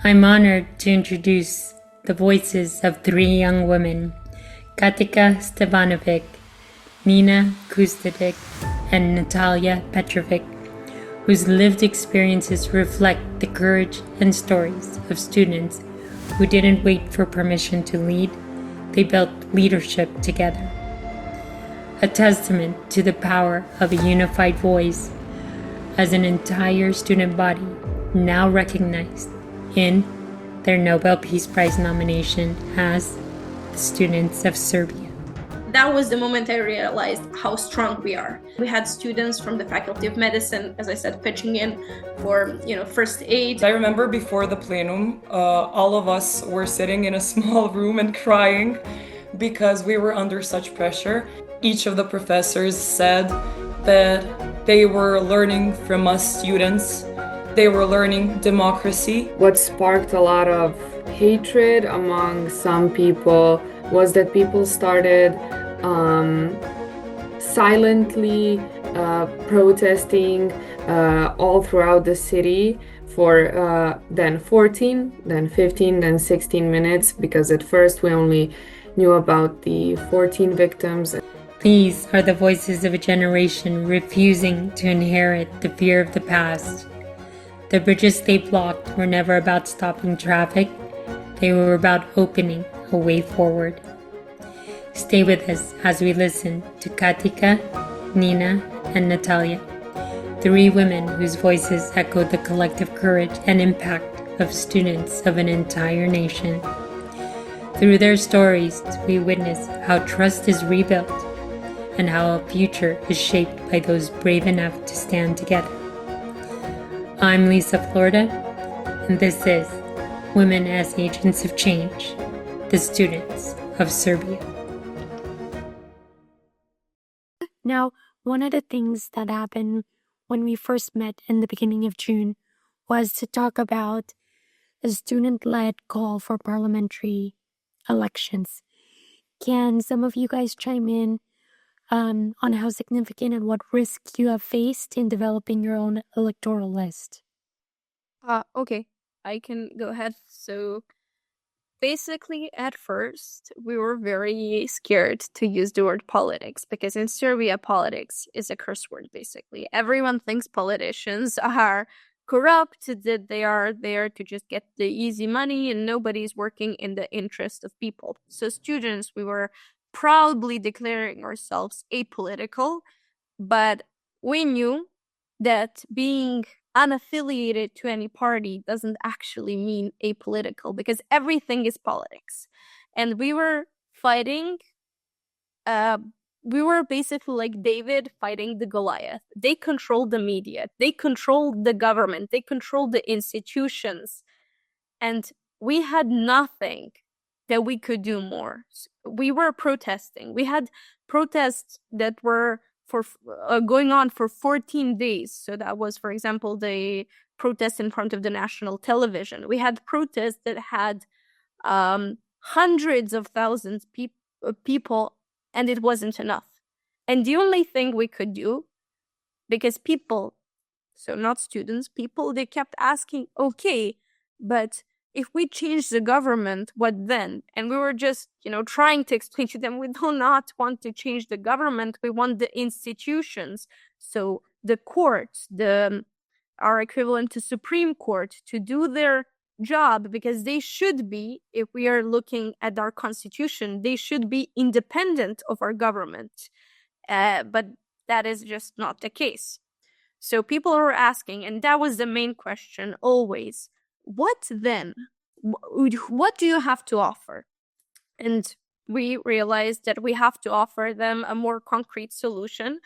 I'm honored to introduce the voices of three young women, Katica Stevanovic, Nina Kustudic, and Natalija Petrovic, whose lived experiences reflect the courage and stories of students who didn't wait for permission to lead, they built leadership together. A testament to the power of a unified voice as an entire student body now recognized in their Nobel Peace Prize nomination as the students of Serbia. That was the moment I realized how strong we are. We had students from the Faculty of Medicine, as I said, pitching in for first aid. I remember before the plenum, all of us were sitting in a small room and crying because we were under such pressure. Each of the professors said that they were learning from us students. They were learning democracy. What sparked a lot of hatred among some people was that people started silently protesting all throughout the city for then 14, then 15, then 16 minutes, because at first we only knew about the 14 victims. These are the voices of a generation refusing to inherit the fear of the past. The bridges they blocked were never about stopping traffic. They were about opening a way forward. Stay with us as we listen to Katica, Nina, and Natalija, three women whose voices echoed the collective courage and impact of students of an entire nation. Through their stories, we witness how trust is rebuilt and how a future is shaped by those brave enough to stand together. I'm Liza Florida, and this is Women as Agents of Change, the students of Serbia. Now, one of the things that happened when we first met in the beginning of June was to talk about a student-led call for parliamentary elections. Can some of you guys chime in on how significant and what risks you have faced in developing your own electoral list? Okay, I can go ahead. So basically, at first, we were very scared to use the word politics because in Serbia, politics is a curse word, basically. Everyone thinks politicians are corrupt, that they are there to just get the easy money and nobody's working in the interest of people. So students, we were proudly declaring ourselves apolitical, but we knew that being unaffiliated to any party doesn't actually mean apolitical because everything is politics. And we were fighting, we were basically like David fighting the Goliath. They controlled the media, they controlled the government, they controlled the institutions. And we had nothing that we could do more. We were protesting. We had protests that were going on for 14 days. So that was, for example, the protest in front of the national television. We had protests that had hundreds of thousands people, and it wasn't enough. And the only thing we could do, because people, so not students, people, they kept asking, okay, but if we change the government, what then? And we were just, trying to explain to them, we do not want to change the government. We want the institutions. So the courts, our equivalent to Supreme Court, to do their job, because they should be, if we are looking at our constitution, they should be independent of our government. But that is just not the case. So people were asking, and that was the main question always, what then? What do you have to offer? And we realized that we have to offer them a more concrete solution.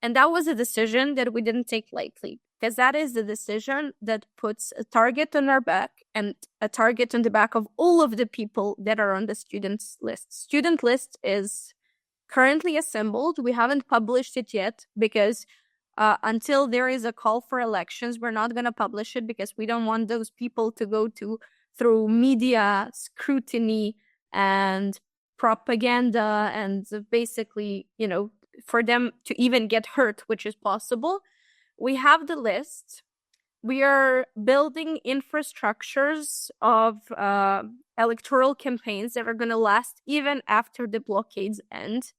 And that was a decision that we didn't take lightly, because that is the decision that puts a target on our back and a target on the back of all of the people that are on the students list. Student list is currently assembled. We haven't published it yet because until there is a call for elections, we're not going to publish it because we don't want those people to go through media scrutiny and propaganda and basically, for them to even get hurt, which is possible. We have the list. We are building infrastructures of electoral campaigns that are going to last even after the blockades end.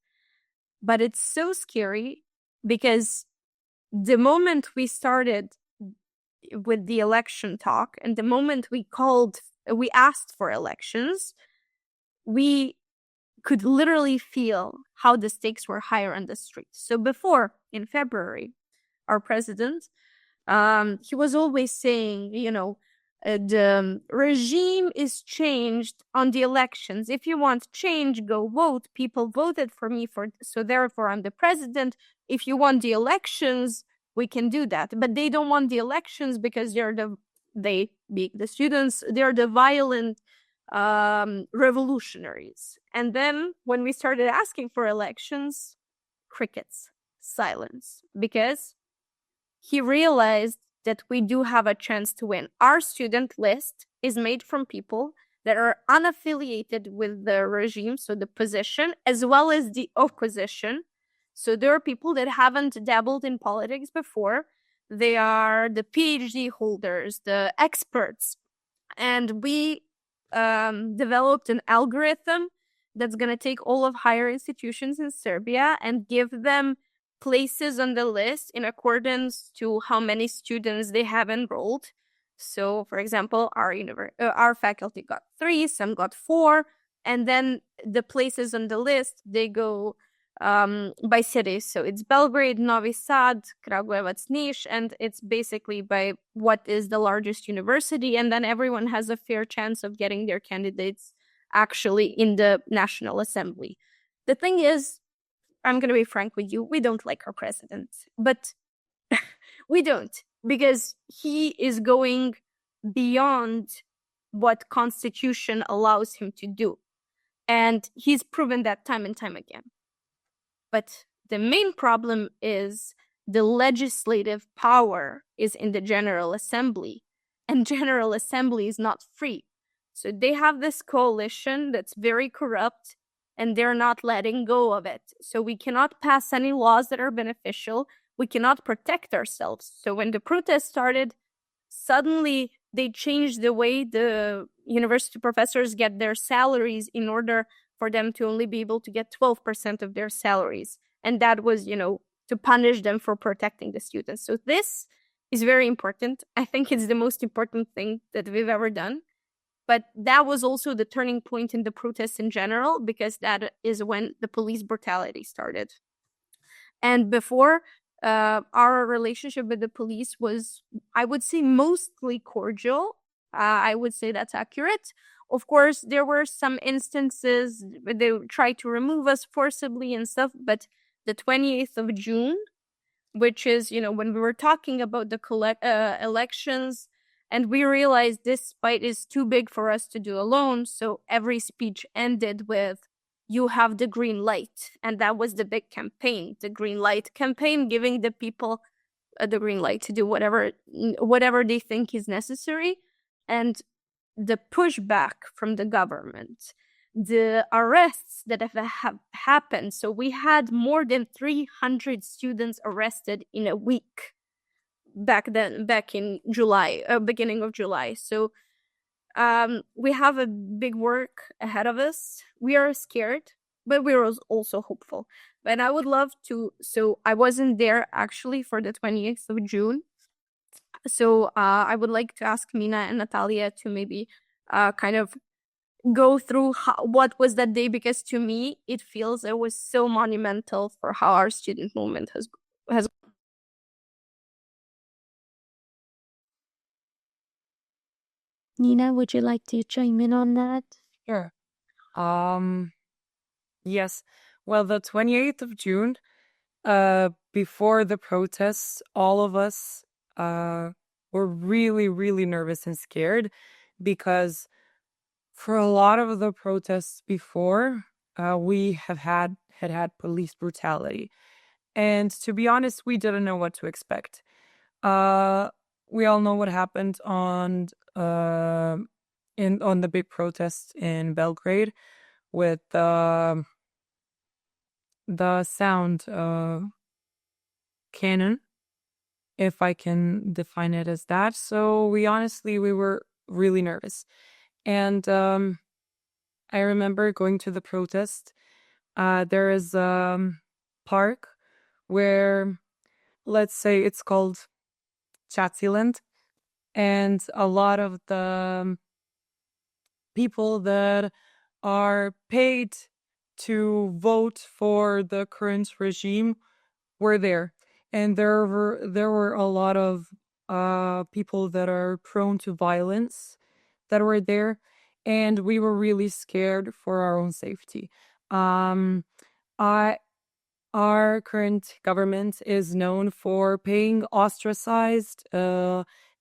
But it's so scary because the moment we started with the election talk and the moment we asked for elections, we could literally feel how the stakes were higher on the streets. So before, in February, our president, he was always saying, the regime is changed on the elections. If you want change, go vote. People voted for me, so therefore I'm the president. If you want the elections, we can do that. But they don't want the elections because they being the students, they're the violent revolutionaries. And then when we started asking for elections, crickets, silence, because he realized that we do have a chance to win. Our student list is made from people that are unaffiliated with the regime, so the position, as well as the opposition. So there are people that haven't dabbled in politics before. They are the PhD holders, the experts. And we developed an algorithm that's going to take all of higher institutions in Serbia and give them places on the list in accordance to how many students they have enrolled. So, for example, our faculty got 3, some got 4, and then the places on the list, they go by cities. So it's Belgrade, Novi Sad, Kragujevac, Niš, and it's basically by what is the largest university, and then everyone has a fair chance of getting their candidates actually in the National Assembly. The thing is, I'm going to be frank with you, we don't like our president, but we don't, because he is going beyond what constitution allows him to do. And he's proven that time and time again. But the main problem is the legislative power is in the General Assembly, and General Assembly is not free. So they have this coalition that's very corrupt, and they're not letting go of it. So we cannot pass any laws that are beneficial. We cannot protect ourselves. So when the protests started, suddenly they changed the way the university professors get their salaries in order for them to only be able to get 12% of their salaries. And that was, to punish them for protecting the students. So this is very important. I think it's the most important thing that we've ever done. But that was also the turning point in the protests in general, because that is when the police brutality started. And before, our relationship with the police was, I would say, mostly cordial. I would say that's accurate. Of course, there were some instances where they tried to remove us forcibly and stuff, but the 28th of June, which is, when we were talking about the elections, and we realized this fight is too big for us to do alone, so every speech ended with, "You have the green light." And that was the big campaign, the green light campaign, giving the people the green light to do whatever they think is necessary. And the pushback from the government, the arrests that have happened. So we had more than 300 students arrested in a week back in July, beginning of July. So we have a big work ahead of us. We are scared, but we're also hopeful. And I would love to, so I wasn't there actually for the 28th of June. So I would like to ask Mina and Natalia to maybe kind of go through what was that day, because to me, it feels it was so monumental for how our student movement has. Nina, would you like to chime in on that? Sure. Yes. Well, the 28th of June, before the protests, all of us were really, really nervous and scared, because for a lot of the protests before, we have had police brutality. And to be honest, we didn't know what to expect. We all know what happened on the big protest in Belgrade with the sound cannon. if I can define it as that. So we were really nervous. And I remember going to the protest. There is a park where, let's say it's called Chatziland, and a lot of the people that are paid to vote for the current regime were there. And there were a lot of people that are prone to violence that were there, and we were really scared for our own safety. Um, I Our current government is known for paying ostracized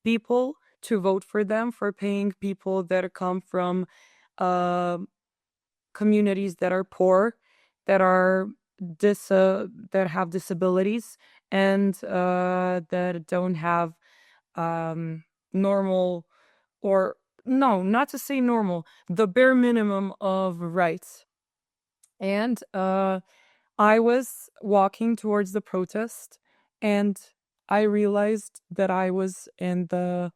people to vote for them, for paying people that come from uh, communities that are poor, that are that have disabilities, and that don't have normal, or no, not to say normal, the bare minimum of rights. And I was walking towards the protest, and I realized that I was in the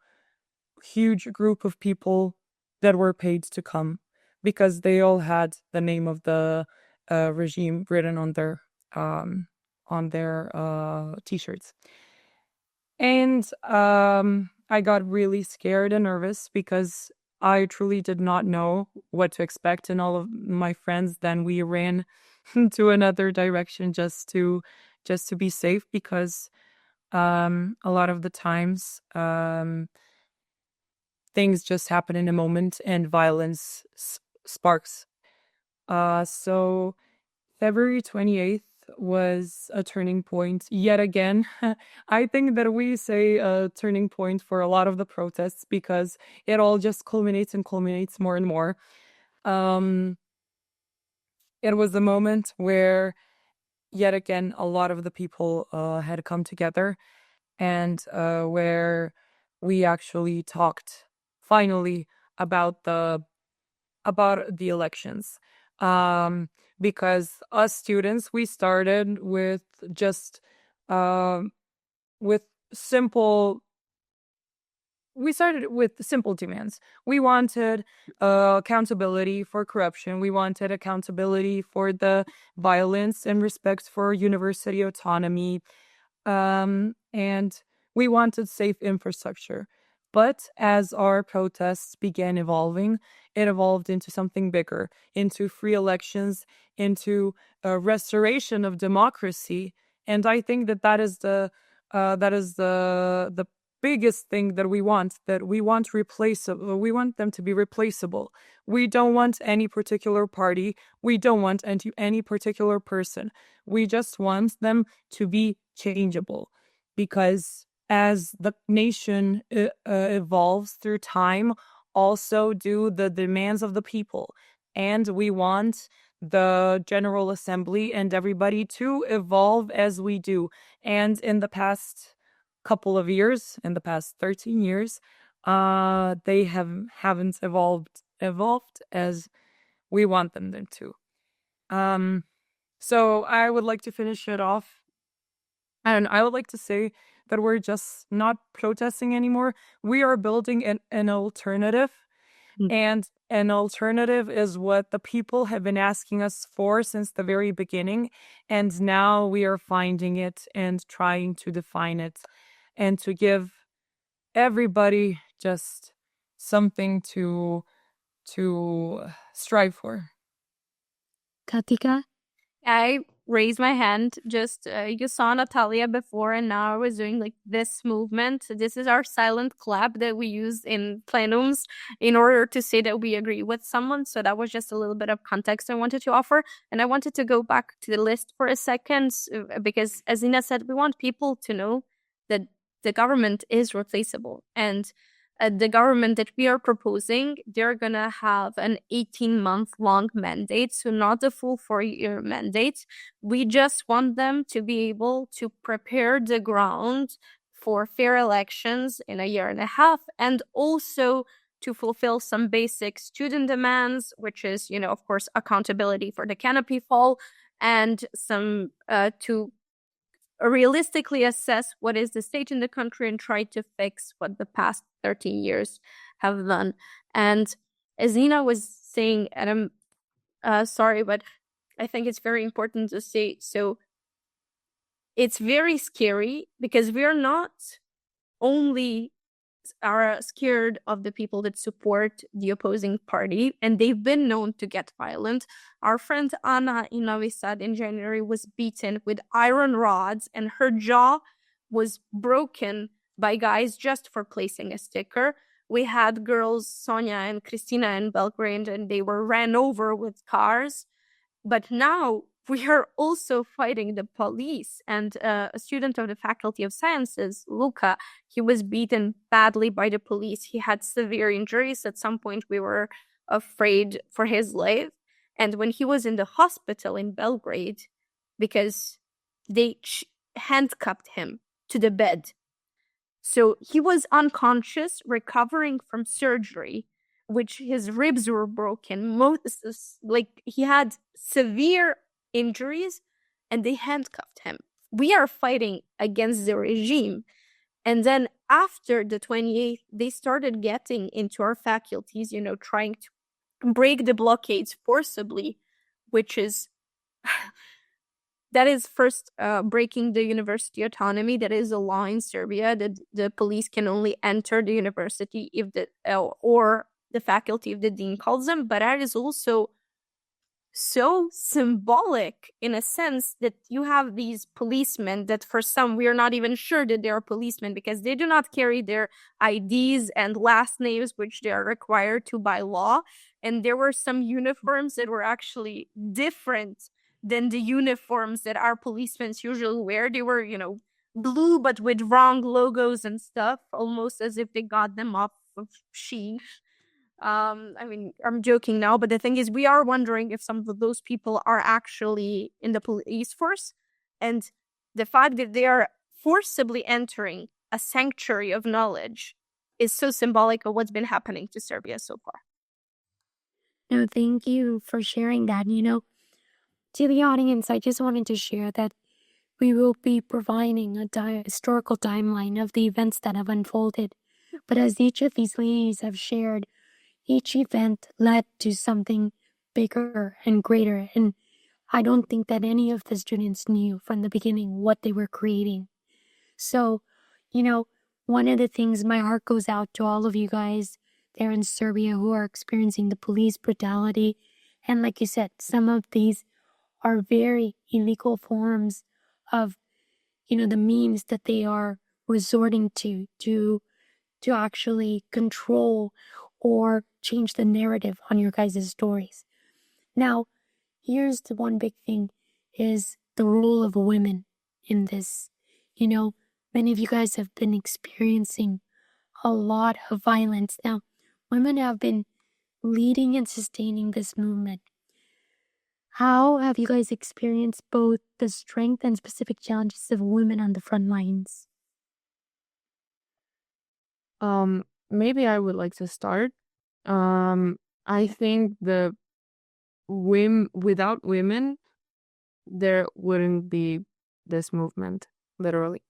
huge group of people that were paid to come, because they all had the name of the regime written um, on their t-shirts. And I got really scared and nervous because I truly did not know what to expect. And all of my friends, then we ran to another direction just to be safe, because a lot of the times things just happen in a moment and violence sparks. So February 28th was a turning point yet again. I think that we say a turning point for a lot of the protests, because it all just culminates and culminates more and more. Um, it was a moment where, yet again, a lot of the people had come together, and where we actually talked finally about the elections. Because us students, we started with just with simple we started with simple demands. We wanted accountability for corruption. We wanted accountability for the violence and respect for university autonomy. And we wanted safe infrastructure. But as our protests began evolving, it evolved into something bigger, into free elections, into a restoration of democracy. And I think that is the biggest thing that we want. That we want replaceable. We want them to be replaceable. We don't want any particular party. We don't want any particular person. We just want them to be changeable, because as the nation evolves through time, also do the demands of the people. And we want the General Assembly and everybody to evolve as we do. And in the past couple of years, in the past 13 years, they haven't evolved as we want them to. So I would like to finish it off, and I would like to say that we're just not protesting anymore. We are building an alternative. And an alternative is what the people have been asking us for since the very beginning. And now we are finding it and trying to define it, and to give everybody just something to strive for. Katica? I raised my hand. Just you saw Natalia before, and now I was doing like this movement. This is our silent clap that we use in plenums in order to say that we agree with someone. So that was just a little bit of context I wanted to offer. And I wanted to go back to the list for a second, because as Ina said, we want people to know that the government is replaceable. And the government that we are proposing, they're gonna have an 18-month long mandate, so not the full 4-year mandate. We just want them to be able to prepare the ground for fair elections in a year and a half, and also to fulfill some basic student demands, which is, of course, accountability for the canopy fall, and some to realistically assess what is the state in the country and try to fix what the past 13 years have done. And as Nina was saying, and I'm sorry, but I think it's very important to say, so it's very scary because we're not only are scared of the people that support the opposing party, and they've been known to get violent. Our friend Anna in Novi Sad in January was beaten with iron rods, and her jaw was broken by guys just for placing a sticker. We had girls, Sonia and Christina in Belgrade, and they were ran over with cars. But now we are also fighting the police. And a student of the Faculty of Sciences, Luca, he was beaten badly by the police. He had severe injuries. At some point, we were afraid for his life. And when he was in the hospital in Belgrade, because they handcuffed him to the bed. So he was unconscious, recovering from surgery, which his ribs were broken. Like he had severe injuries, and they handcuffed him. We are fighting against the regime. And then after the 28th, they started getting into our faculties, trying to break the blockades forcibly, which is that is first breaking the university autonomy. That is a law in Serbia that the police can only enter the university if or the faculty if the dean calls them. But that is also so symbolic in a sense that you have these policemen that for some we are not even sure that they are policemen because they do not carry their IDs and last names, which they are required to by law. And there were some uniforms that were actually different than the uniforms that our policemen usually wear. They were, blue but with wrong logos and stuff, almost as if they got them off of Shein. I'm joking now, but the thing is, we are wondering if some of those people are actually in the police force. And the fact that they are forcibly entering a sanctuary of knowledge is so symbolic of what's been happening to Serbia so far. No, thank you for sharing that. To the audience, I just wanted to share that we will be providing a historical timeline of the events that have unfolded. But as each of these ladies have shared, each event led to something bigger and greater. And I don't think that any of the students knew from the beginning what they were creating. So, one of the things, my heart goes out to all of you guys there in Serbia who are experiencing the police brutality. And like you said, some of these are very illegal forms of, the means that they are resorting to actually control or change the narrative on your guys' stories. Now, here's the one big thing is the role of women in this. Many of you guys have been experiencing a lot of violence. Now, women have been leading and sustaining this movement. How have you guys experienced both the strength and specific challenges of women on the front lines? Maybe I would like to start. I think without women, there wouldn't be this movement, literally.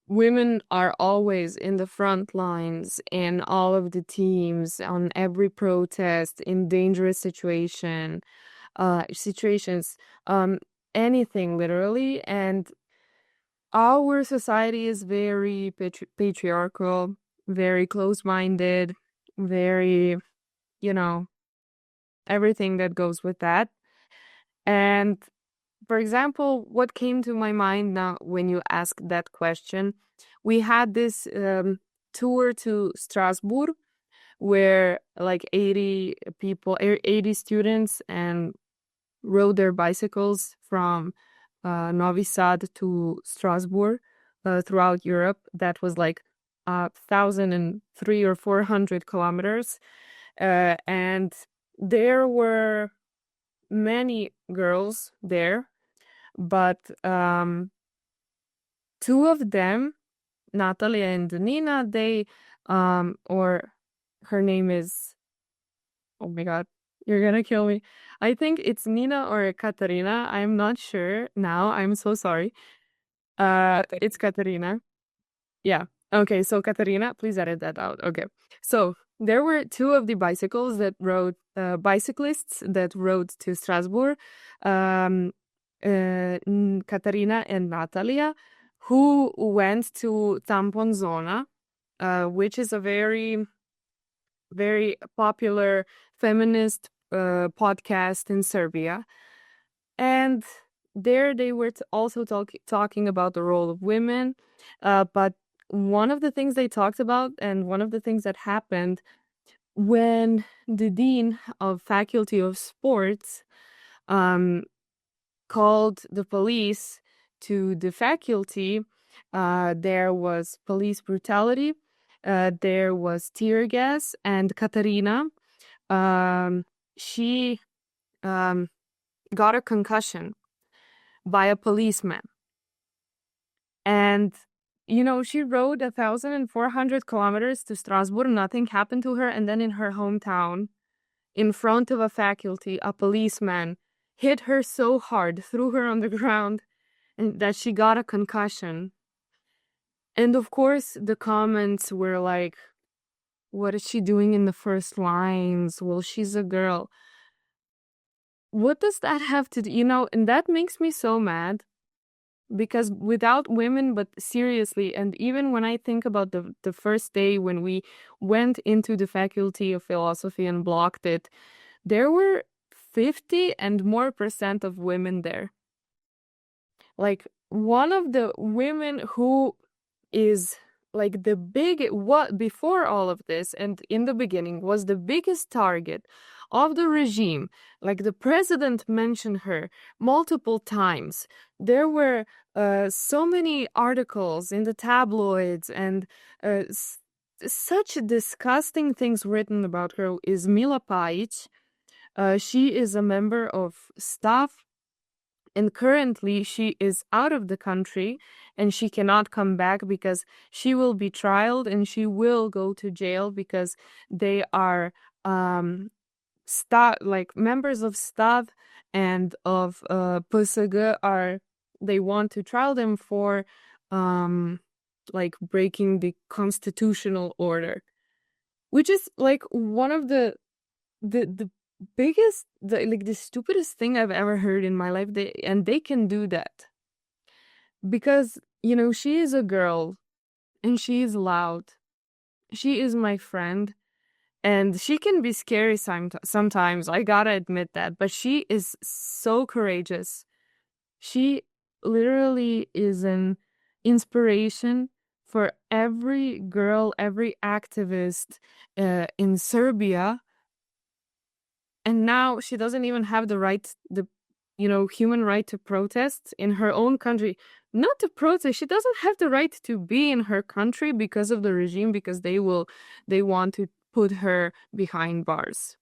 Women are always in the front lines in all of the teams, on every protest, in dangerous situations, anything literally. And our society is very patriarchal, very close-minded, very, everything that goes with that. And for example, what came to my mind now when you asked that question, we had this tour to Strasbourg where like 80 students and rode their bicycles from Novi Sad to Strasbourg throughout Europe. That was like 1,003 or 400 kilometers. And there were many girls there, but two of them, Natalia and Nina, they or her name is, oh my god, You're gonna kill me. I think it's Nina or Katarina. I'm not sure now. I'm so sorry. It's Katarina. Yeah. Okay, so Katarina, please edit that out. Okay. So there were two of the bicyclists that rode to Strasbourg, Katarina and Natalia, who went to Tampon Zona, which is a very, very popular feminist podcast in Serbia. And there they were also talking about the role of women. But one of the things they talked about, and one of the things that happened when the dean of faculty of sports called the police to the faculty, there was police brutality, there was tear gas, and Katarina, she got a concussion by a policeman. And, she rode 1,400 kilometers to Strasbourg. Nothing happened to her. And then in her hometown, in front of a faculty, a policeman hit her so hard, threw her on the ground, and that she got a concussion. And of course, the comments were like, what is she doing in the first lines? Well, she's a girl. What does that have to do? And that makes me so mad. Because without women, but seriously, and even when I think about the first day when we went into the faculty of philosophy and blocked it, there were 50 and more % of women there. Like, one of the women who is like what before all of this and in the beginning was the biggest target of the regime, like the president mentioned her multiple times. There were so many articles in the tabloids and such disgusting things written about her is Mila Pajic. She is a member of staff, and currently she is out of the country and she cannot come back because she will be trialed and she will go to jail because they are members of staff and of PSG they want to trial them for breaking the constitutional order, which is like one of the biggest, the stupidest thing I've ever heard in my life. They can do that because she is a girl and she is loud. She is my friend and she can be scary sometimes. I gotta admit that, but she is so courageous. She literally is an inspiration for every girl, every activist in Serbia. And now she doesn't even have the human right to protest in her own country. Not to protest, she doesn't have the right to be in her country because of the regime, because they want to put her behind bars.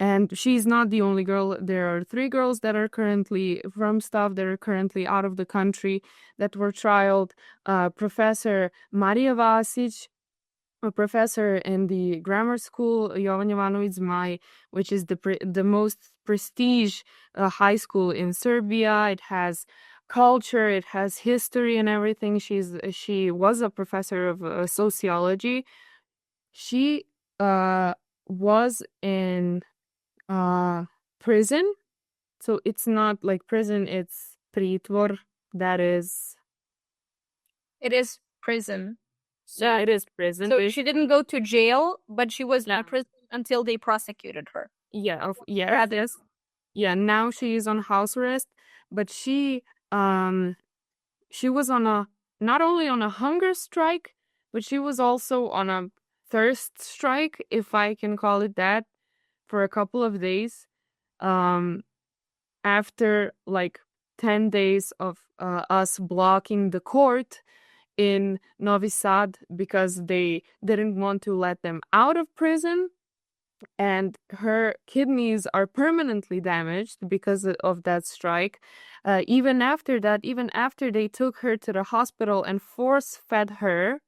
And she's not the only girl. There are 3 girls that are currently from staff that are currently out of the country that were trialed. Professor Marija Vasic, a professor in the grammar school, Jovan Jovanovic Zmaj, which is the most prestige high school in Serbia. It has culture, it has history and everything. She was a professor of sociology. She was in prison. So it's not like prison, it's pritvor. That is... It is prison. Yeah, it is prison. So she didn't go to jail, but she was in prison until they prosecuted her. Yeah, yes. Yeah, now she is on house arrest, but she was not only on a hunger strike, but she was also on a thirst strike, if I can call it that, for a couple of days. After 10 days of us blocking the court in Novi Sad because they didn't want to let them out of prison, and her kidneys are permanently damaged because of that strike. Even after they took her to the hospital and force-fed her,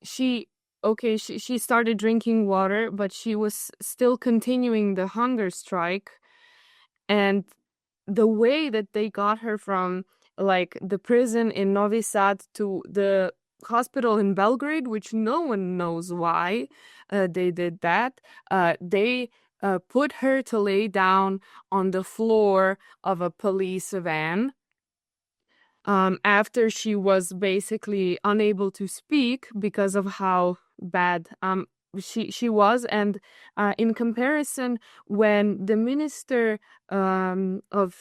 she okay, she started drinking water, but she was still continuing the hunger strike. And the way that they got her from like the prison in Novi Sad to the hospital in Belgrade, which no one knows why they did that, they put her to lay down on the floor of a police van after she was basically unable to speak because of how bad she was. And in comparison, when the minister of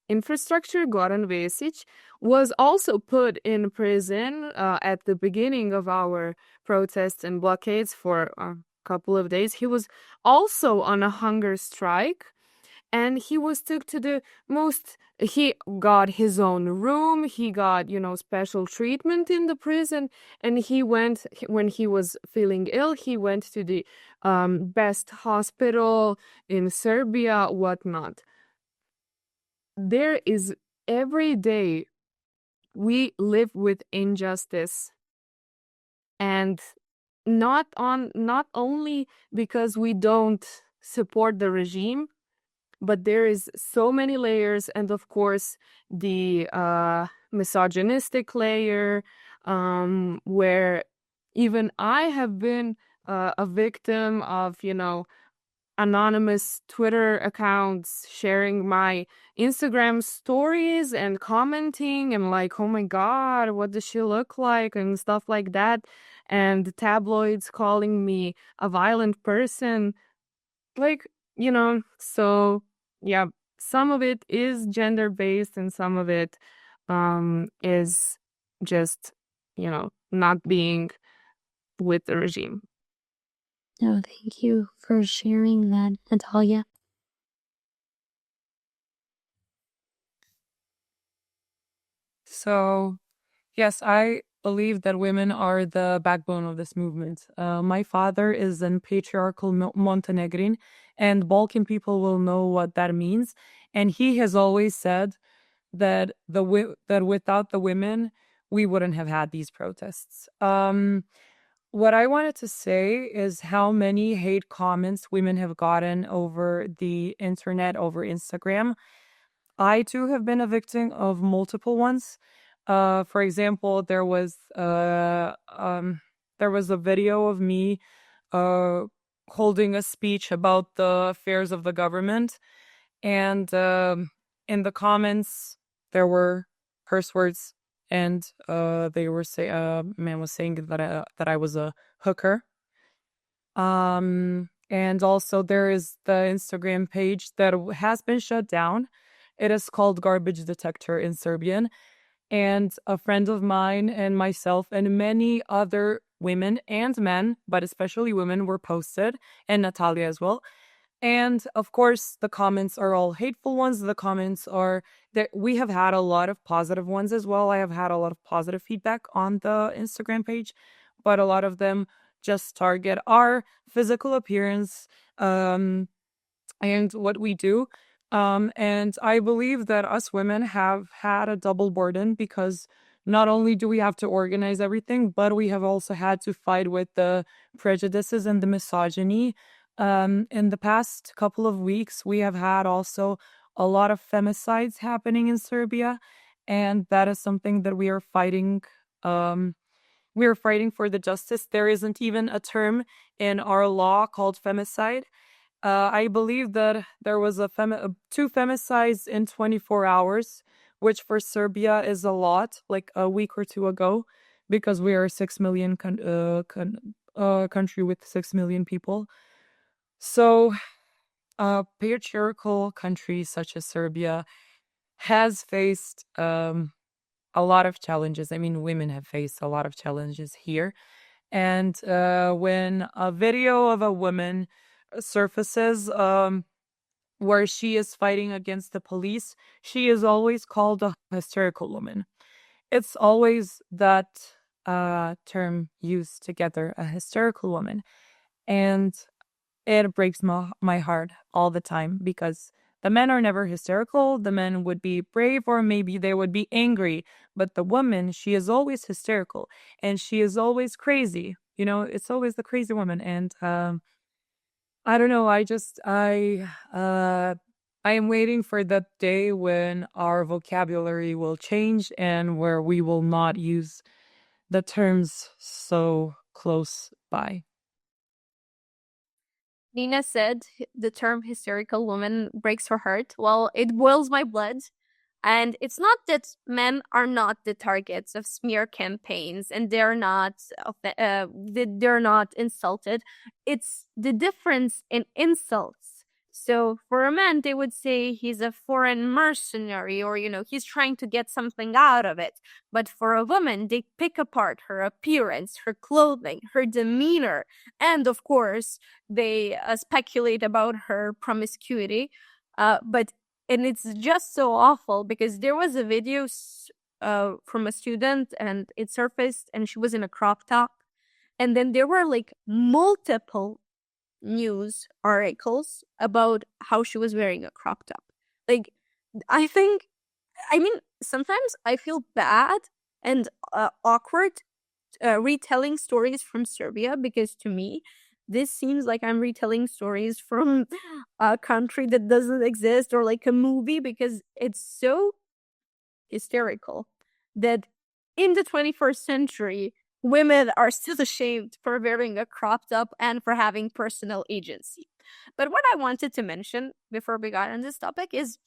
infrastructure, Goran Vesic, was also put in prison at the beginning of our protests and blockades for a couple of days, he was also on a hunger strike. And he was took to the most, he got his own room, he got, special treatment in the prison. And he went, when he was feeling ill, he went to the best hospital in Serbia, whatnot. There is, every day we live with injustice, and not only because we don't support the regime, but there is so many layers. And of course the misogynistic layer, where even I have been a victim of, anonymous Twitter accounts sharing my Instagram stories and commenting and like, oh my God, what does she look like, and stuff like that, and tabloids calling me a violent person. Like, so yeah, some of it is gender based and some of it is just, not being with the regime. No, thank you for sharing that, Natalia. So, yes, I believe that women are the backbone of this movement. My father is an patriarchal Montenegrin, and Balkan people will know what that means. And he has always said that that without the women, we wouldn't have had these protests. What I wanted to say is how many hate comments women have gotten over the internet, over Instagram. I too have been a victim of multiple ones. For example, there was a video of me uh, holding a speech about the affairs of the government, and in the comments there were curse words, and they were say man was saying that I was a hooker. And also there is the Instagram page that has been shut down. It is called Garbage Detector in Serbian. And a friend of mine and myself and many other women and men, but especially women, were posted, and Natalia as well. And of course, the comments are all hateful ones. The comments are that we have had a lot of positive ones as well. I have had a lot of positive feedback on the Instagram page, but a lot of them just target our physical appearance and what we do. And I believe that us women have had a double burden, because not only do we have to organize everything, but we have also had to fight with the prejudices and the misogyny. In the past couple of weeks, we have had also a lot of femicides happening in Serbia, and that is something that we are fighting. We are fighting for the justice. There isn't even a term in our law called femicide. I believe that there was two femicides in 24 hours, which for Serbia is a lot, like a week or two ago, because we are a 6 million country with 6 million people. So a patriarchal country such as Serbia has faced a lot of challenges. I mean, women have faced a lot of challenges here. And when a video of a woman surfaces where she is fighting against the police, she is always called a hysterical woman. It's always that term used together, a hysterical woman. And it breaks my heart all the time, because the men are never hysterical. The men would be brave, or maybe they would be angry. But the woman, she is always hysterical, and she is always crazy. it's always the crazy woman. And I don't know. I am waiting for that day when our vocabulary will change and where we will not use the terms so close by. Nina said the term hysterical woman breaks her heart. Well, it boils my blood. And it's not that men are not the targets of smear campaigns and they're not insulted. It's the difference in insults. So for a man, they would say he's a foreign mercenary or, he's trying to get something out of it. But for a woman, they pick apart her appearance, her clothing, her demeanor. And of course, they speculate about her promiscuity. And it's just so awful because there was a video from a student and it surfaced and she was in a crop top. And then there were like multiple news articles about how she was wearing a crop top. Like, sometimes I feel bad and awkward retelling stories from Serbia because to me, this seems like I'm retelling stories from a country that doesn't exist or like a movie because it's so hysterical that in the 21st century, women are still ashamed for wearing a crop top and for having personal agency. But what I wanted to mention before we got on this topic is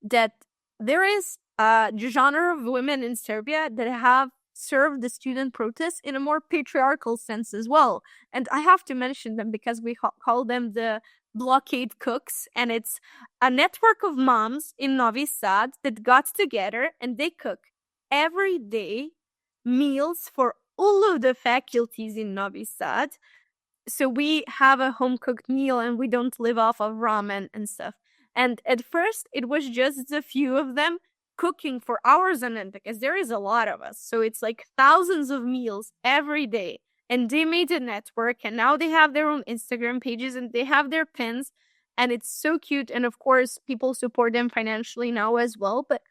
that there is a genre of women in Serbia that have served the student protests in a more patriarchal sense as well. And I have to mention them because we call them the blockade cooks. And it's a network of moms in Novi Sad that got together and they cook every day meals for all of the faculties in Novi Sad. So we have a home cooked meal and we don't live off of ramen and stuff. And at first, it was just a few of them cooking for hours on end because there is a lot of us. So it's like thousands of meals every day. And they made a network and now they have their own Instagram pages and they have their pins. And it's so cute. And of course, people support them financially now as well. But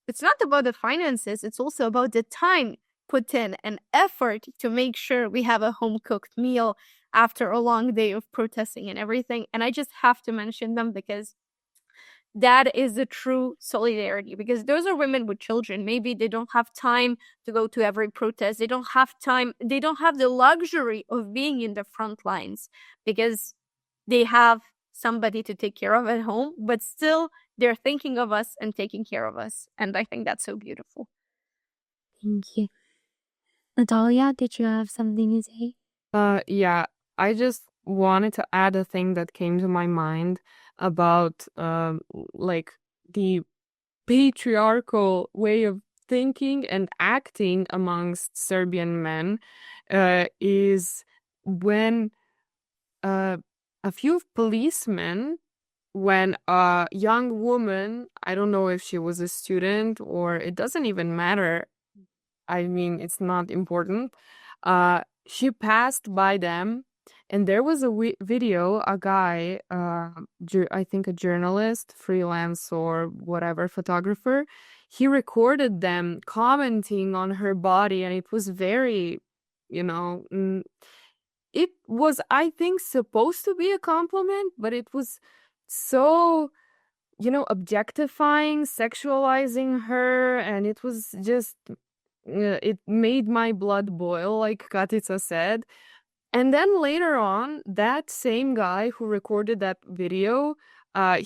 it's not about the finances. It's also about the time put in and effort to make sure we have a home cooked meal after a long day of protesting and everything. And I just have to mention them because that is the true solidarity, because those are women with children. Maybe they don't have time to go to every protest. They don't have time. They don't have the luxury of being in the front lines because they have somebody to take care of at home, but still they're thinking of us and taking care of us. And I think that's so beautiful. Thank you. Natalia, did you have something to say? Yeah, I just wanted to add a thing that came to my mind about like the patriarchal way of thinking and acting amongst Serbian men is when a few policemen, when a young woman, I don't know if she was a student or it doesn't even matter. I mean, it's not important. She passed by them, and there was a video, a guy, I think a journalist, freelance or whatever, photographer, he recorded them commenting on her body, and it was very, it was, I think, supposed to be a compliment, but it was so, objectifying, sexualizing her, and it was just, it made my blood boil, like Katica said. And then later on, that same guy who recorded that video,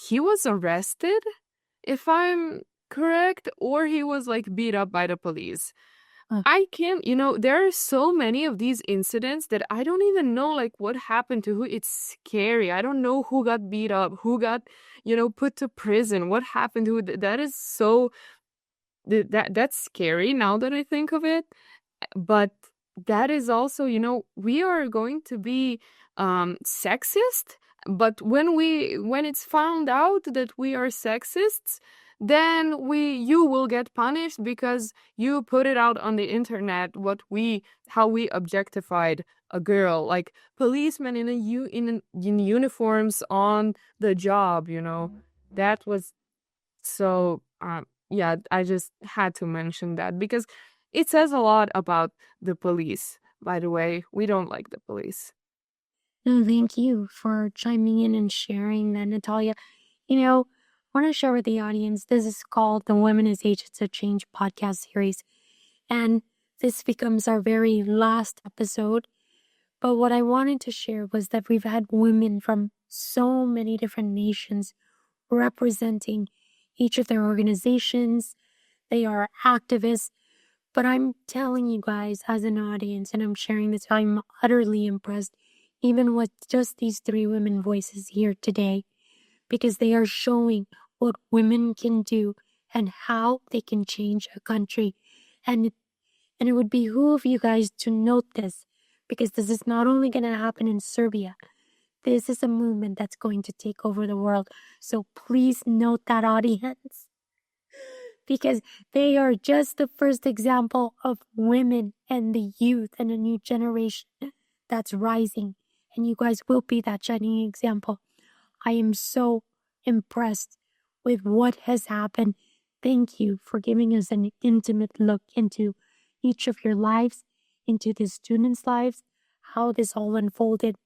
he was arrested, if I'm correct, or he was like beat up by the police. I can't, there are so many of these incidents that I don't even know like what happened to who. It's scary. I don't know who got beat up, who got, put to prison, what happened to who. That is so, that's scary now that I think of it. But that is also, we are going to be sexist, but when it's found out that we are sexists, then you will get punished because you put it out on the internet how we objectified a girl, like policemen in uniforms on the job, that was so yeah, I just had to mention that because it says a lot about the police. by the way. We don't like the police. No, thank you for chiming in and sharing that, Natalia. I want to share with the audience, this is called the Women as Agents of Change podcast series. And this becomes our very last episode. But what I wanted to share was that we've had women from so many different nations representing each of their organizations. They are activists. But I'm telling you guys as an audience, and I'm sharing this, I'm utterly impressed, even with just these 3 women voices here today, because they are showing what women can do and how they can change a country. And it would behoove you guys to note this, because this is not only going to happen in Serbia. This is a movement that's going to take over the world. So please note that, audience, because they are just the first example of women and the youth and a new generation that's rising. And you guys will be that shining example. I am so impressed with what has happened. Thank you for giving us an intimate look into each of your lives, into the students' lives, how this all unfolded.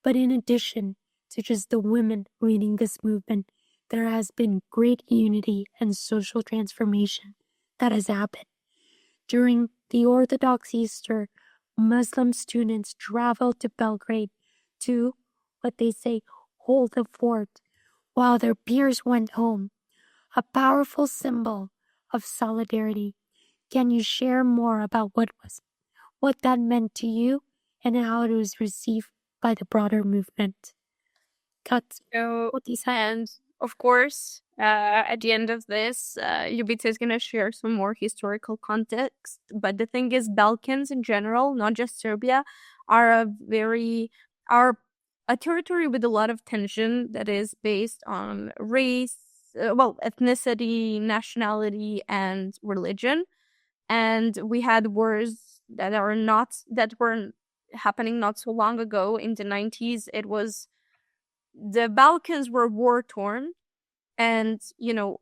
But in addition to just the women leading this movement, there has been great unity and social transformation that has happened. During the Orthodox Easter, Muslim students traveled to Belgrade to, what they say, hold the fort, while their peers went home. A powerful symbol of solidarity. Can you share more about what that meant to you and how it was received by the broader movement? Kat, what do you say? And of course, at the end of this, Jubita is going to share some more historical context. But the thing is, Balkans in general, not just Serbia, are a territory with a lot of tension that is based on race, ethnicity, nationality, and religion. And we had wars that were happening not so long ago in the 90s. The Balkans were war torn, and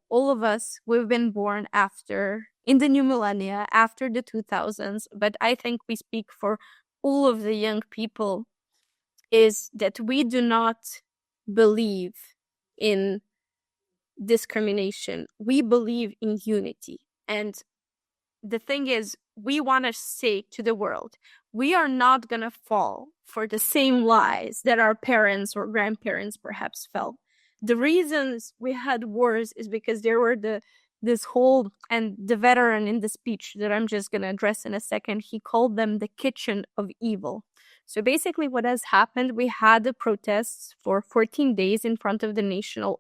all of us, we've been born in the new millennia, after the 2000s, but I think we speak for all of the young people, is that we do not believe in discrimination. We believe in unity. And the thing is, we want to say to the world, we are not going to fall for the same lies that our parents or grandparents perhaps felt. The reasons we had wars is because there were and the veteran in the speech that I'm just going to address in a second, he called them the kitchen of evil. So basically what has happened, we had the protests for 14 days in front of the national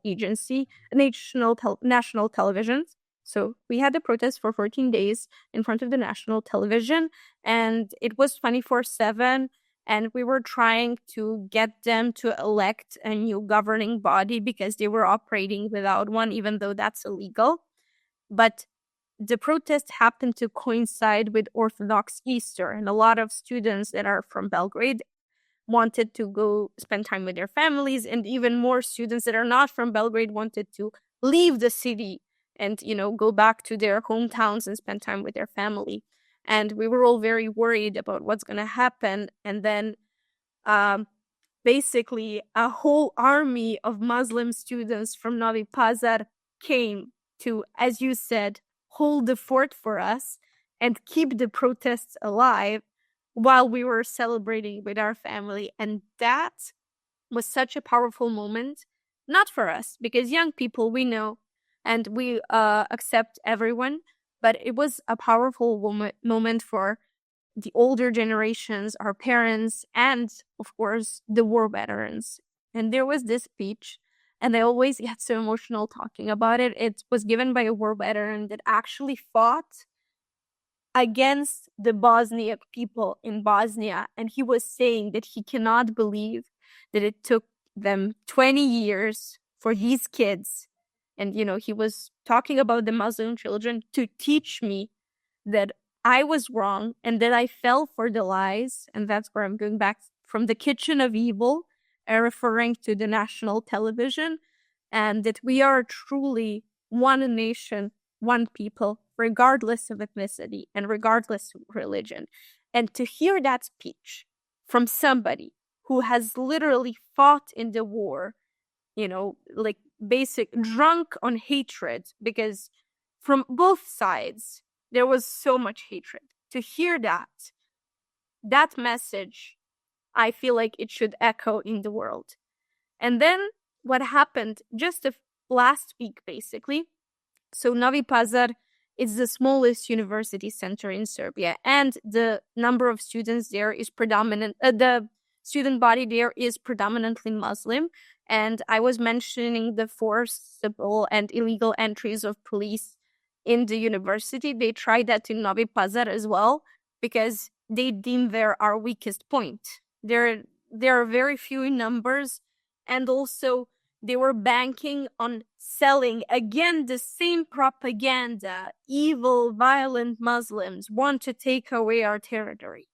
television. So we had the protest for 14 days in front of the national television, and it was 24/7, and we were trying to get them to elect a new governing body because they were operating without one, even though that's illegal. But the protest happened to coincide with Orthodox Easter, and a lot of students that are from Belgrade wanted to go spend time with their families, and even more students that are not from Belgrade wanted to leave the city and go back to their hometowns and spend time with their family. And we were all very worried about what's going to happen. And then basically a whole army of Muslim students from Novi Pazar came to, as you said, hold the fort for us and keep the protests alive while we were celebrating with our family. And that was such a powerful moment, not for us, because young people, we know, and we accept everyone, but it was a powerful moment for the older generations, our parents, and of course the war veterans. And there was this speech, and I always get so emotional talking about it. It was given by a war veteran that actually fought against the Bosniak people in Bosnia, and he was saying that he cannot believe that it took them 20 years for these kids, and he was talking about the Muslim children, to teach me that I was wrong and that I fell for the lies. And that's where I'm going back from the kitchen of evil, referring to the national television, and that we are truly one nation, one people, regardless of ethnicity and regardless of religion. And to hear that speech from somebody who has literally fought in the war, like basic drunk on hatred, because from both sides there was so much hatred. To hear that message, I feel like it should echo in the world. And then what happened just last week, basically. So Novi Pazar is the smallest university center in Serbia, and the number of students there is the student body there is predominantly Muslim. And I was mentioning the forcible and illegal entries of police in the university. They tried that in Novi Pazar as well, because they deem they're our weakest point. There are very few in numbers, and also they were banking on selling again the same propaganda. Evil, violent Muslims want to take away our territory.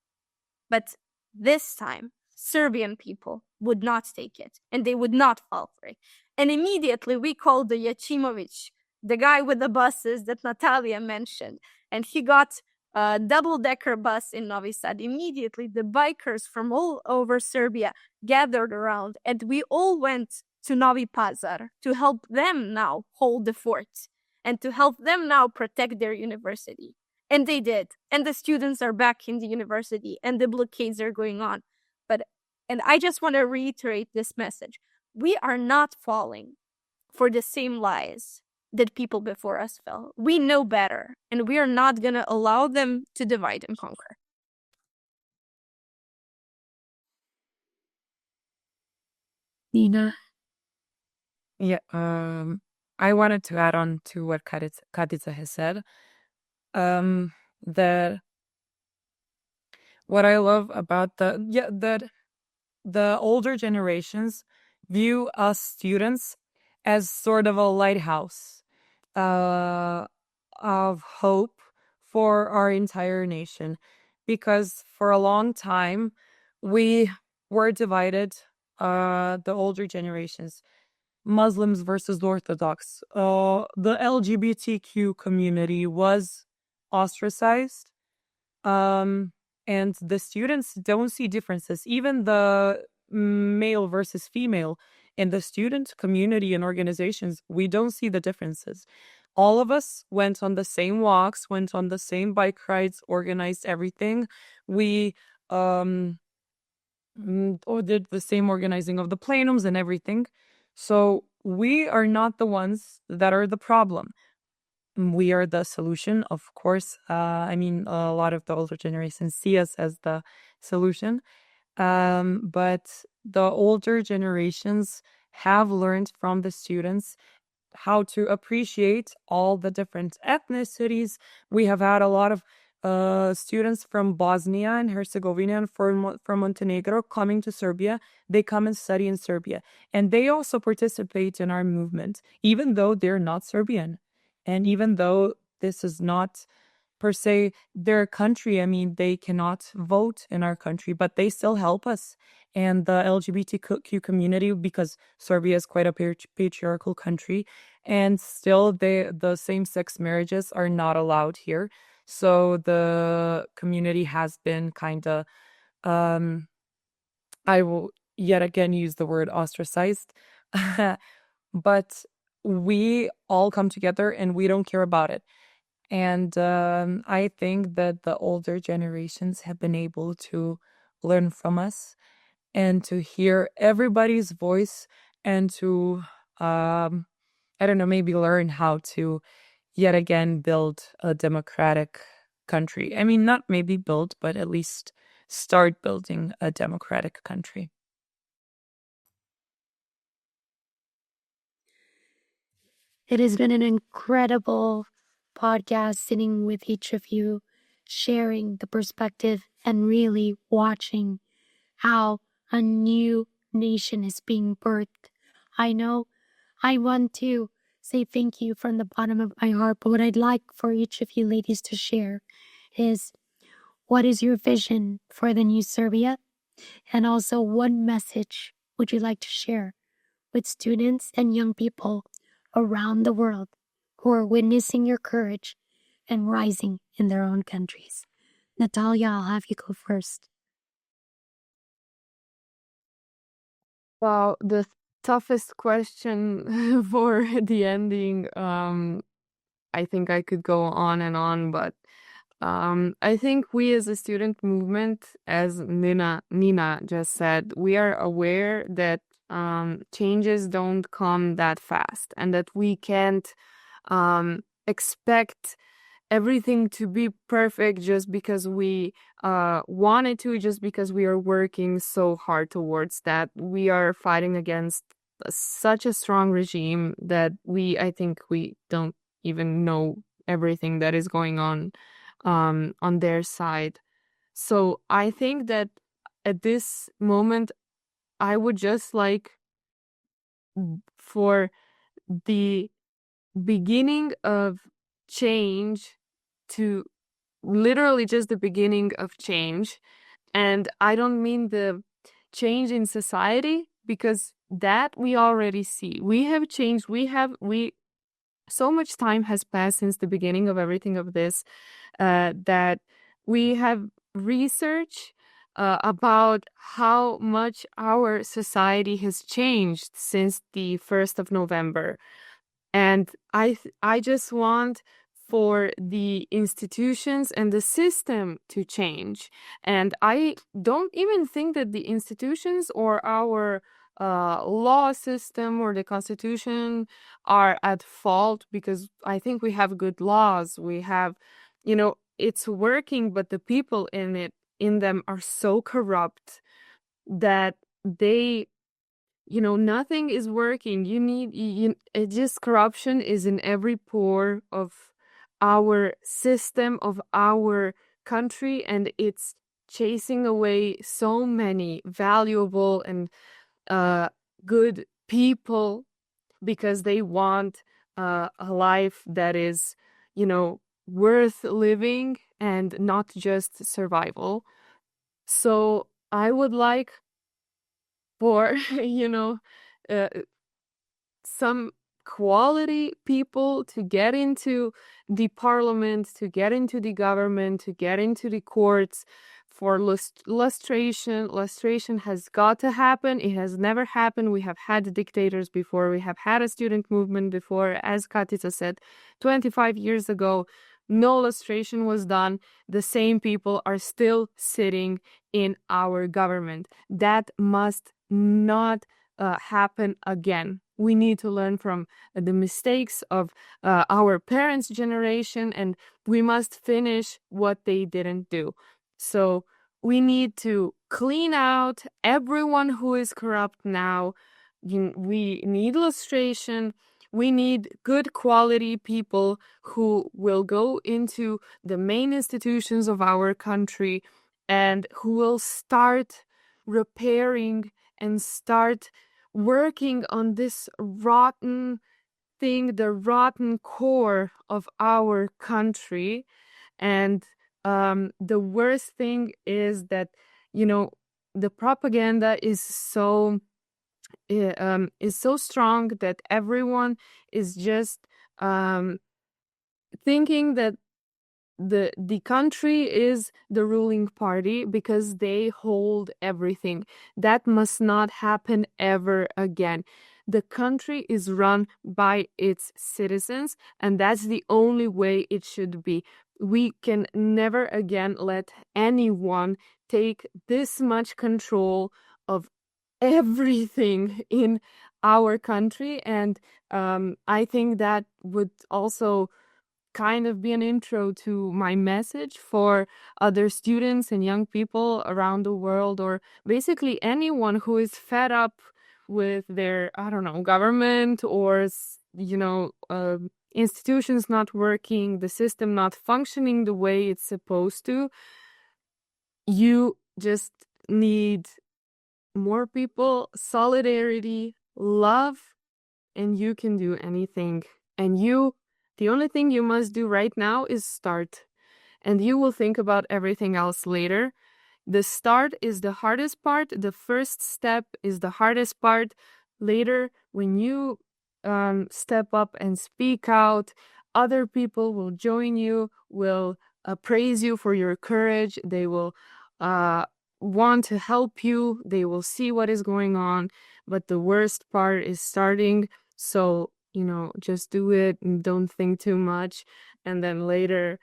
But this time, Serbian people would not take it, and they would not fall for it. And immediately we called the Yachimovic, the guy with the buses that Natalia mentioned, and he got a double-decker bus in Novi Sad. Immediately, the bikers from all over Serbia gathered around, and we all went to Novi Pazar to help them now hold the fort and to help them now protect their university. And they did. And the students are back in the university and the blockades are going on. And I just want to reiterate this message. We are not falling for the same lies that people before us fell. We know better, and we are not going to allow them to divide and conquer. Nina? Yeah, I wanted to add on to what Katica has said. That what I love about that the older generations view us students as sort of a lighthouse of hope for our entire nation, because for a long time we were divided, the older generations, Muslims versus Orthodox. The LGBTQ community was ostracized, and the students don't see differences. Even the male versus female in the student community and organizations, we don't see the differences. All of us went on the same walks, went on the same bike rides, organized everything. We or did the same organizing of the plenums and everything. So we are not the ones that are the problem. We are the solution, of course. I mean, a lot of the older generations see us as the solution. But the older generations have learned from the students how to appreciate all the different ethnicities. We have had a lot of students from Bosnia and Herzegovina and from Montenegro coming to Serbia. They come and study in Serbia, and they also participate in our movement, even though they're not Serbian, and even though this is not per se their country. I mean, they cannot vote in our country, but they still help us. And the LGBTQ community, because Serbia is quite a patriarchal country, and still the same-sex marriages are not allowed here. So the community has been kind of, I will yet again use the word ostracized, but we all come together and we don't care about it. And I think that the older generations have been able to learn from us and to hear everybody's voice and to, I don't know, maybe learn how to yet again build a democratic country. I mean, not maybe build, but at least start building a democratic country. It has been an incredible podcast sitting with each of you, sharing the perspective and really watching how a new nation is being birthed. I know I want to say thank you from the bottom of my heart, but what I'd like for each of you ladies to share is, what is your vision for the new Serbia? And also, what message would you like to share with students and young people around the world who are witnessing your courage and rising in their own countries? Natalia, I'll have you go first. Wow, the toughest question for the ending. I think I could go on and on, but I think we as a student movement, as Nina just said, we are aware that changes don't come that fast and that we can't expect everything to be perfect just because we want it to, just because we are working so hard towards that. We are fighting against such a strong regime that I think we don't even know everything that is going on their side. So I think that at this moment, I would just like for the beginning of change to literally just the beginning of change. And I don't mean the change in society, because that we already see. We have changed. So much time has passed since the beginning of everything of this, that we have research about how much our society has changed since the 1st of November. And I just want for the institutions and the system to change. And I don't even think that the institutions or our law system or the constitution are at fault, because I think we have good laws. We have, it's working, but the people in them are so corrupt that they, nothing is working. Just corruption is in every pore of our system, of our country, and it's chasing away so many valuable and good people, because they want a life that is, worth living and not just survival. So I would like for, uh, some quality people to get into the parliament, to get into the government, to get into the courts for lustration. Lustration has got to happen. It has never happened. We have had dictators before. We have had a student movement before. As Katica said, 25 years ago, no lustration was done. The same people are still sitting in our government. That must not happen again. We need to learn from the mistakes of our parents' generation, and we must finish what they didn't do. So we need to clean out everyone who is corrupt now. We need illustration. We need good quality people who will go into the main institutions of our country and who will start repairing and start working on this rotten thing, the rotten core of our country. And the worst thing is that, the propaganda is so strong that everyone is just thinking that the country is the ruling party because they hold everything. That must not happen ever again. The country is run by its citizens, and that's the only way it should be. We can never again let anyone take this much control of everything in our country. And I think that would also kind of be an intro to my message for other students and young people around the world, or basically anyone who is fed up with their, I don't know, government or, institutions not working, the system not functioning the way it's supposed to. You just need more people, solidarity, love, and you can do anything. And the only thing you must do right now is start. And you will think about everything else later. The start is the hardest part. The first step is the hardest part. Later, when you step up and speak out, other people will join you, will praise you for your courage. They will want to help you. They will see what is going on. But the worst part is starting. So, just do it and don't think too much. And then later,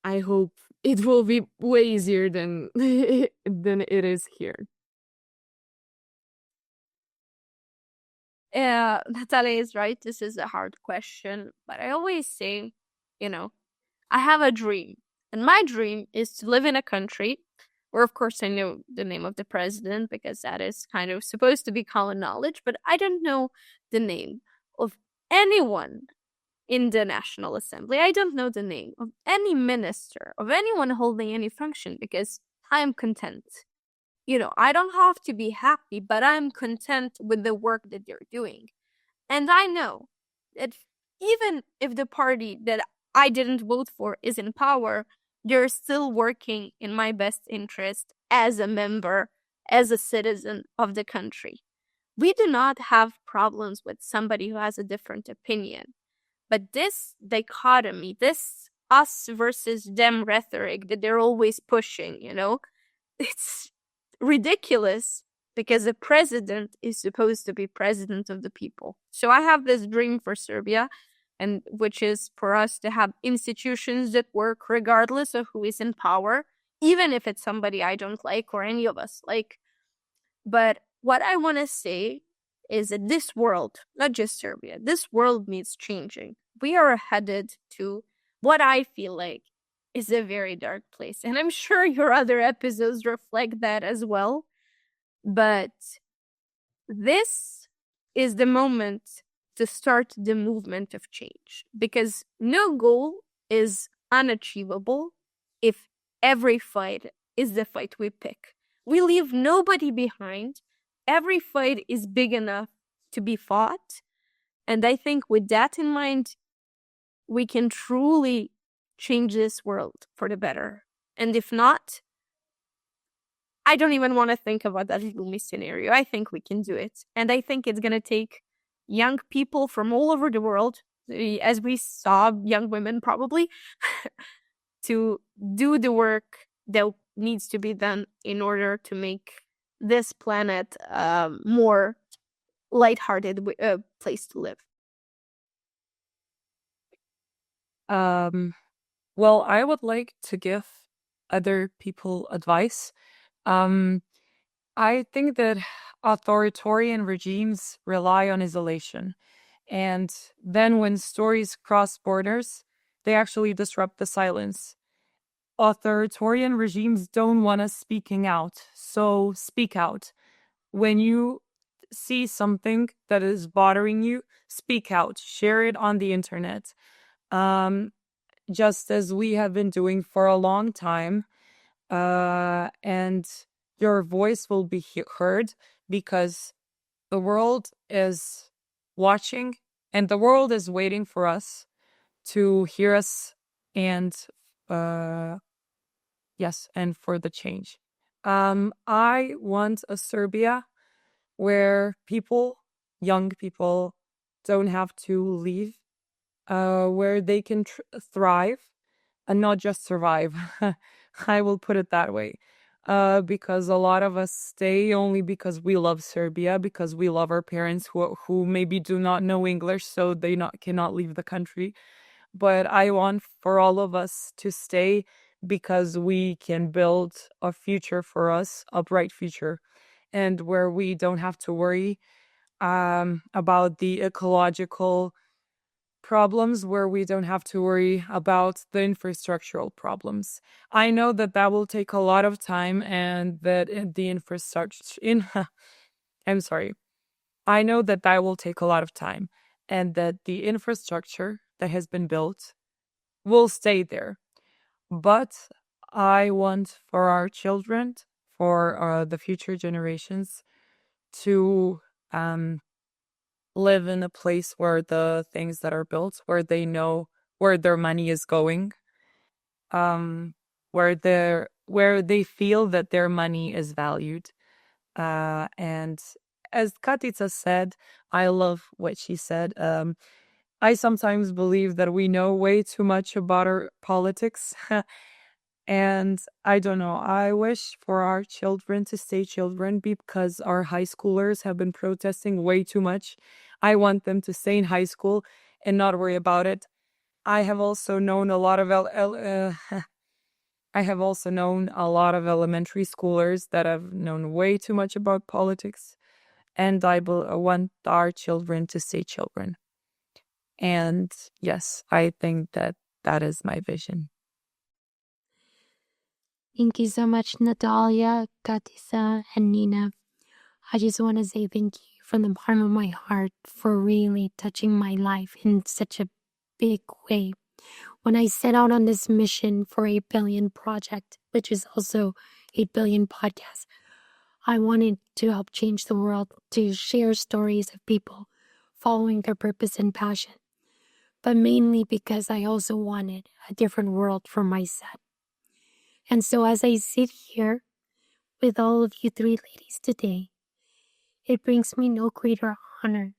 I hope it will be way easier than than it is here. Natalia is right. This is a hard question, but I always say, I have a dream, and my dream is to live in a country where, of course, I know the name of the president because that is kind of supposed to be common knowledge, but I don't know the name of anyone in the National Assembly. I don't know the name of any minister, of anyone holding any function, because I am content. I don't have to be happy, but I'm content with the work that they're doing. And I know that even if the party that I didn't vote for is in power, they're still working in my best interest as a member, as a citizen of the country. We do not have problems with somebody who has a different opinion. But this dichotomy, this us versus them rhetoric that they're always pushing, it's ridiculous because the president is supposed to be president of the people. So I have this dream for Serbia, and which is for us to have institutions that work regardless of who is in power, even if it's somebody I don't like or any of us like. But what I want to say is that this world, not just Serbia, this world needs changing. We are headed to what I feel like is a very dark place. And I'm sure your other episodes reflect that as well. But this is the moment to start the movement of change, because no goal is unachievable if every fight is the fight we pick. We leave nobody behind. Every fight is big enough to be fought. And I think with that in mind, we can truly change this world for the better. And if not, I don't even want to think about that gloomy scenario. I think we can do it. And I think it's going to take young people from all over the world, as we saw, young women probably, to do the work that needs to be done in order to make this planet more lighthearted place to live. Well, I would like to give other people advice. I think that authoritarian regimes rely on isolation. And then when stories cross borders, they actually disrupt the silence. Authoritarian regimes don't want us speaking out, so speak out. When you see something that is bothering you, speak out, share it on the internet. Just as we have been doing for a long time. And your voice will be heard because the world is watching and the world is waiting for us to hear us and yes, and for the change. I want a Serbia where young people, don't have to leave, where they can thrive and not just survive. I will put it that way. Because a lot of us stay only because we love Serbia, because we love our parents who maybe do not know English, so they cannot leave the country. But I want for all of us to stay because we can build a future for us, a bright future, and where we don't have to worry about the ecological problems, where we don't have to worry about the infrastructural problems. I know that will take a lot of time and that the infrastructure I'm sorry. I know that will take a lot of time and that the infrastructure that has been built will stay there. But I want for our children, for the future generations to live in a place where the things that are built, where they know where their money is going, where they feel that their money is valued. And as Katica said, I love what she said. I sometimes believe that we know way too much about our politics. And I don't know, I wish for our children to stay children because our high schoolers have been protesting way too much. I want them to stay in high school and not worry about it. I have also known a lot of I have also known a lot of elementary schoolers that have known way too much about politics, and I want our children to stay children. And yes, I think that that is my vision. Thank you so much, Natalia, Katica, and Nina. I just want to say thank you from the bottom of my heart for really touching my life in such a big way. When I set out on this mission for 8 Billion Project, which is also 8 Billion Podcast, I wanted to help change the world, to share stories of people following their purpose and passion, but mainly because I also wanted a different world for my son. And so as I sit here with all of you 3 ladies today, it brings me no greater honor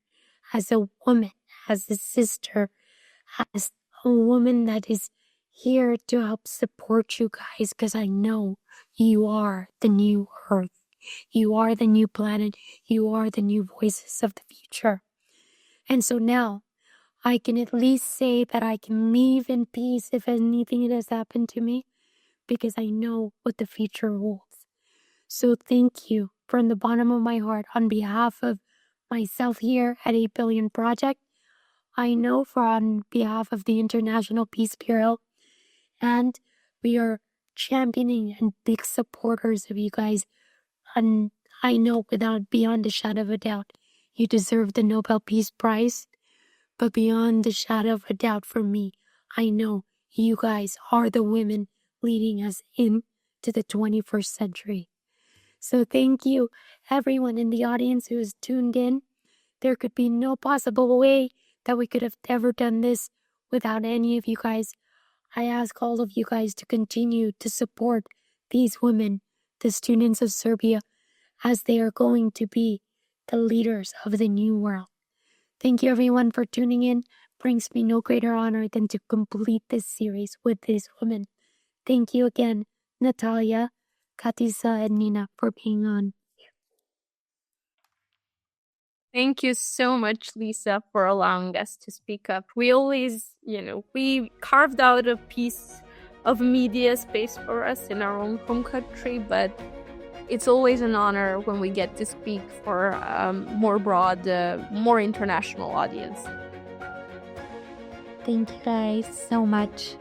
as a woman, as a sister, as a woman that is here to help support you guys, because I know you are the new Earth. You are the new planet. You are the new voices of the future. And so now I can at least say that I can leave in peace if anything has happened to me, because I know what the future holds. So thank you from the bottom of my heart on behalf of myself here at 8 Billion Project. I know on behalf of the International Peace Bureau, and we are championing and big supporters of you guys. And I know beyond a shadow of a doubt, you deserve the Nobel Peace Prize. But beyond the shadow of a doubt for me, I know you guys are the women leading us into the 21st century. So thank you, everyone in the audience who has tuned in. There could be no possible way that we could have ever done this without any of you guys. I ask all of you guys to continue to support these women, the students of Serbia, as they are going to be the leaders of the new world. Thank you, everyone, for tuning in. Brings me no greater honor than to complete this series with these women. Thank you again, Natalia, Katica, and Nina, for being on. Thank you so much, Lisa, for allowing us to speak up. We always, we carved out a piece of media space for us in our own home country, but it's always an honor when we get to speak for a more broad, more international audience. Thank you guys so much.